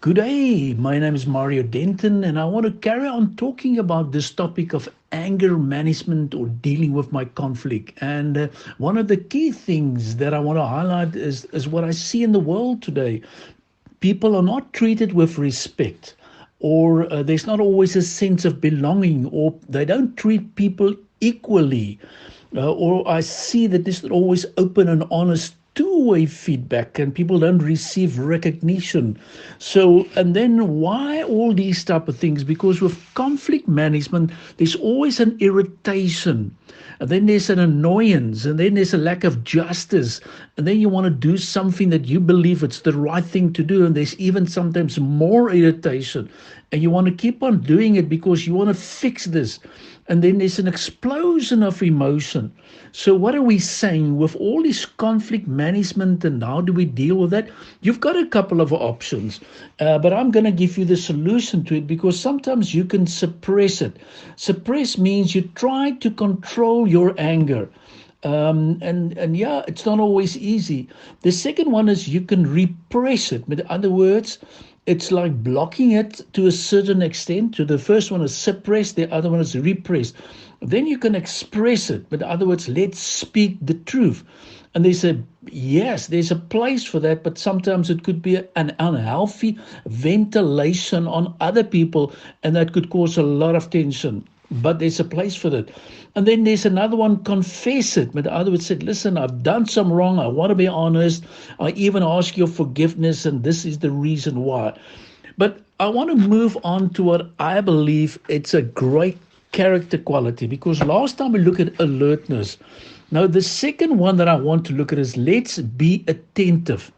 Good day. My name is Mario Denton, and I want to carry on talking about this topic of anger management or dealing with my conflict. And one of the key things that I want to highlight is what I see in the world today. People are not treated with respect, or there's not always a sense of belonging, or they don't treat people equally. Or I see that there's not always open and honest two-way feedback, and people don't receive recognition. So, and then why all these type of things? Because with conflict management, there's always an irritation, and then there's an annoyance, and then there's a lack of justice, and then you want to do something that you believe it's the right thing to do, and there's even sometimes more irritation, and you want to keep on doing it because you want to fix this. And then there's an explosion of emotion. So what are we saying with all this conflict management, and how do we deal with that? You've got a couple of options, but I'm going to give you the solution to it, because sometimes you can suppress it. Suppress means you try to control your anger. And yeah, it's not always easy. The second one is you can repress it. In other words, it's like blocking it to a certain extent. So the first one is suppress, the other one is repress. Then you can express it. But in other words, let's speak the truth. And there's a place for that, but sometimes it could be an unhealthy ventilation on other people, and that could cause a lot of tension. But there's a place for that. And then there's another one, confess it. But the other would say, listen, I've done some wrong. I want to be honest. I even ask your forgiveness, and this is the reason why. But I want to move on to what I believe it's a great character quality, because last time we looked at alertness. Now, the second one that I want to look at is let's be attentive.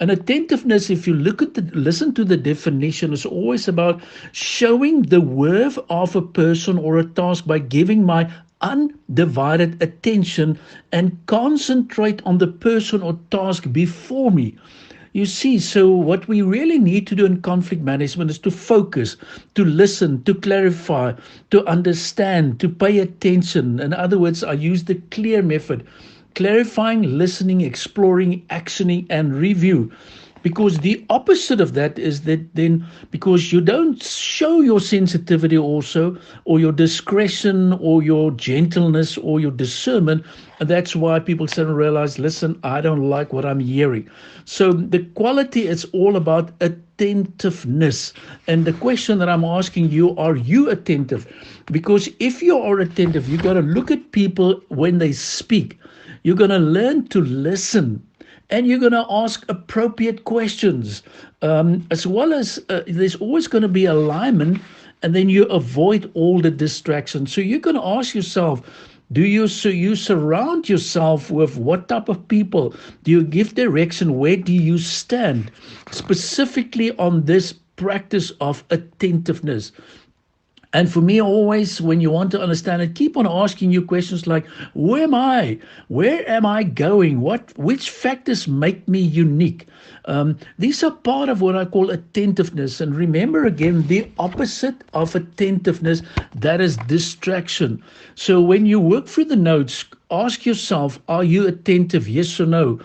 And attentiveness, if you listen to the definition, is always about showing the worth of a person or a task by giving my undivided attention and concentrate on the person or task before me. You see, so what we really need to do in conflict management is to focus, to listen, to clarify, to understand, to pay attention. In other words, I use the CLEAR method: clarifying, listening, exploring, actioning, and review. Because the opposite of that is that then, because you don't show your sensitivity also, or your discretion, or your gentleness, or your discernment, and that's why people suddenly realize, listen, I don't like what I'm hearing. So the quality is all about attentiveness. And the question that I'm asking you, are you attentive? Because if you are attentive, you got to look at people when they speak. You're going to learn to listen, and you're going to ask appropriate questions, as well as there's always going to be alignment, and then you avoid all the distractions. So you're going to ask yourself, do you surround yourself with what type of people? Do you give direction? Where do you stand? Specifically on this practice of attentiveness. And for me, always, when you want to understand it, keep on asking you questions like, who am I? Where am I going? Which factors make me unique? These are part of what I call attentiveness. And remember again, the opposite of attentiveness, that is distraction. So when you work through the notes, ask yourself, are you attentive? Yes or no?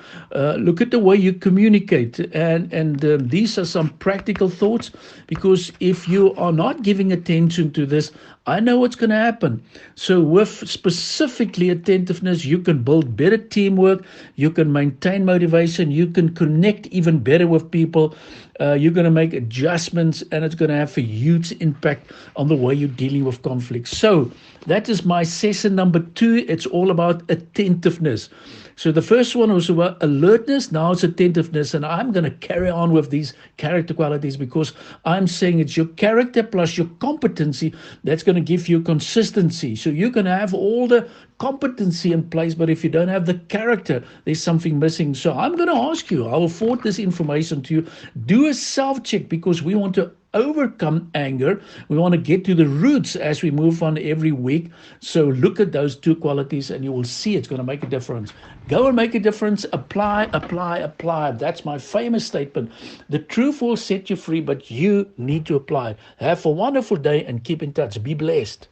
Look at the way you communicate. And these are some practical thoughts, because if you are not giving attention to this, I know what's going to happen. So with specifically attentiveness, you can build better teamwork, you can maintain motivation, you can connect even better with people, you're going to make adjustments, and it's going to have a huge impact on the way you're dealing with conflict. So that is my session number 2. It's all about attentiveness. So the first one was about alertness, now it's attentiveness, and I'm going to carry on with these character qualities, because I'm saying it's your character plus your competency that's going to give you consistency. So you can have all the competency in place, but if you don't have the character, there's something missing. So I'm going to ask you, I will forward this information to you. Do a self-check, because we want to overcome anger. We want to get to the roots as we move on every week. So look at those 2 qualities, and you will see it's going to make a difference. Go and make a difference. Apply, apply, apply. That's my famous statement. The truth will set you free, but you need to apply. Have a wonderful day and keep in touch. Be blessed.